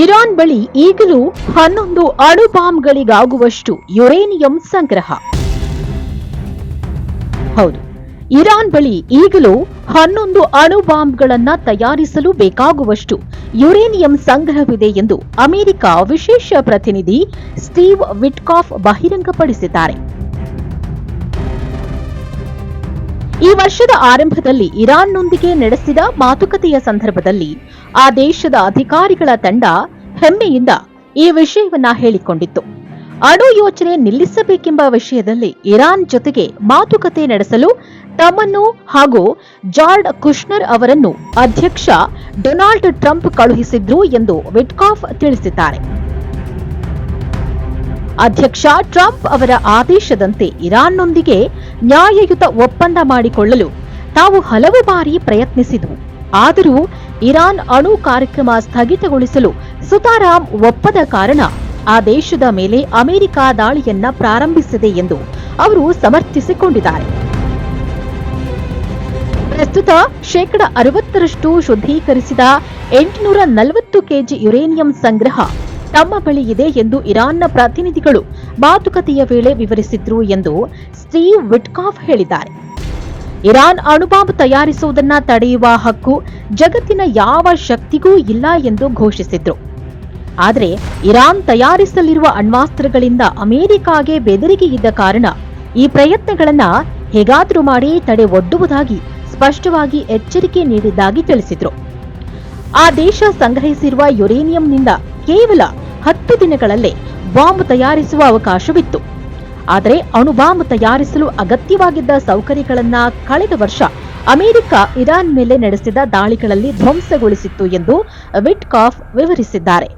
Iran ಬಳಿ ಈಗಲೂ 11 ಅಣು ಬಾಂಬ್ಗಳಿಗಾಗುವಷ್ಟು ಯುರೇನಿಯಂ ಸಂಗ್ರಹ. ಹೌದು, ಇರಾನ್ ಬಳಿ ಈಗಲೂ 11 ಅಣು ಬಾಂಬ್ಗಳನ್ನ ತಯಾರಿಸಲು ಬೇಕಾಗುವಷ್ಟು ಯುರೇನಿಯಂ ಸಂಗ್ರಹವಿದೆ ಎಂದು ಅಮೆರಿಕ ವಿಶೇಷ ಪ್ರತಿನಿಧಿ ಸ್ಟೀವ್ ವಿಟ್ಕಾಫ್ ಬಹಿರಂಗಪಡಿಸಿದ್ದಾರೆ. ಈ ವರ್ಷದ ಆರಂಭದಲ್ಲಿ ಇರಾನ್ನೊಂದಿಗೆ ನಡೆಸಿದ ಮಾತುಕತೆಯ ಸಂದರ್ಭದಲ್ಲಿ ಆ ದೇಶದ ಅಧಿಕಾರಿಗಳ ತಂಡ ಹೆಮ್ಮೆಯಿಂದ ಈ ವಿಷಯವನ್ನ ಹೇಳಿಕೊಂಡಿತ್ತು. ಅಣು ಯೋಚನೆ ನಿಲ್ಲಿಸಬೇಕೆಂಬ ವಿಷಯದಲ್ಲಿ ಇರಾನ್ ಜೊತೆಗೆ ಮಾತುಕತೆ ನಡೆಸಲು ತಮ್ಮನ್ನು ಹಾಗೂ ಜಾರ್ಡ್ ಕುಶ್ನರ್ ಅವರನ್ನು ಅಧ್ಯಕ್ಷ ಡೊನಾಲ್ಡ್ ಟ್ರಂಪ್ ಕಳುಹಿಸಿದ್ರು ಎಂದು ವಿಟ್ಕಾಫ್ ತಿಳಿಸಿದ್ದಾರೆ. ಅಧ್ಯಕ್ಷ ಟ್ರಂಪ್ ಅವರ ಆದೇಶದಂತೆ ಇರಾನ್ನೊಂದಿಗೆ ನ್ಯಾಯಯುತ ಒಪ್ಪಂದ ಮಾಡಿಕೊಳ್ಳಲು ತಾವು ಹಲವು ಬಾರಿ ಪ್ರಯತ್ನಿಸಿದವು. ಆದರೂ ಇರಾನ್ ಅಣು ಕಾರ್ಯಕ್ರಮ ಸ್ಥಗಿತಗೊಳಿಸಲು ಸುತಾರಾಂ ಒಪ್ಪದ ಕಾರಣ ಆ ದೇಶದ ಮೇಲೆ ಅಮೆರಿಕ ದಾಳಿಯನ್ನ ಪ್ರಾರಂಭಿಸಿದೆ ಎಂದು ಅವರು ಸಮರ್ಥಿಸಿಕೊಂಡಿದ್ದಾರೆ. ಪ್ರಸ್ತುತ 60% ಶುದ್ಧೀಕರಿಸಿದ 840 ಕೆಜಿ ಯುರೇನಿಯಂ ಸಂಗ್ರಹ ತಮ್ಮ ಬಳಿ ಇದೆ ಎಂದು ಇರಾನ್ನ ಪ್ರತಿನಿಧಿಗಳು ಮಾತುಕತೆಯ ವೇಳೆ ವಿವರಿಸಿದ್ರು ಎಂದು ಸ್ಟೀವ್ ವಿಟ್ಕಾಫ್ ಹೇಳಿದ್ದಾರೆ. ಇರಾನ್ ಅಣುಬಾಂಬ್ ತಯಾರಿಸುವುದನ್ನ ತಡೆಯುವ ಹಕ್ಕು ಜಗತ್ತಿನ ಯಾವ ಶಕ್ತಿಗೂ ಇಲ್ಲ ಎಂದು ಘೋಷಿಸಿದ್ರು. ಆದರೆ ಇರಾನ್ ತಯಾರಿಸಲಿರುವ ಅಣ್ವಾಸ್ತ್ರಗಳಿಂದ ಅಮೆರಿಕಾಗೆ ಬೆದರಿಕೆ ಇದ್ದ ಕಾರಣ ಈ ಪ್ರಯತ್ನಗಳನ್ನ ಹೇಗಾದರೂ ಮಾಡಿ ತಡೆ ಒಡ್ಡುವುದಾಗಿ ಸ್ಪಷ್ಟವಾಗಿ ಎಚ್ಚರಿಕೆ ನೀಡಿದ್ದಾಗಿ ತಿಳಿಸಿದ್ರು. ಆ ದೇಶ ಸಂಗ್ರಹಿಸಿರುವ ಯುರೇನಿಯಂನಿಂದ ಕೇವಲ 10 ದಿನಗಳಲ್ಲೇ ಬಾಂಬ್ ತಯಾರಿಸುವ ಅವಕಾಶವಿತ್ತು. ಆದರೆ ಅಣುಬಾಂಬ್ ತಯಾರಿಸಲು ಅಗತ್ಯವಾಗಿದ್ದ ಸೌಕರ್ಯಗಳನ್ನ ಕಳೆದ ವರ್ಷ ಅಮೆರಿಕ ಇರಾನ್ ಮೇಲೆ ನಡೆಸಿದ ದಾಳಿಗಳಲ್ಲಿ ಧ್ವಂಸಗೊಳಿಸಿತ್ತು ಎಂದು ವಿಟ್ಕಾಫ್ ವಿವರಿಸಿದ್ದಾರೆ.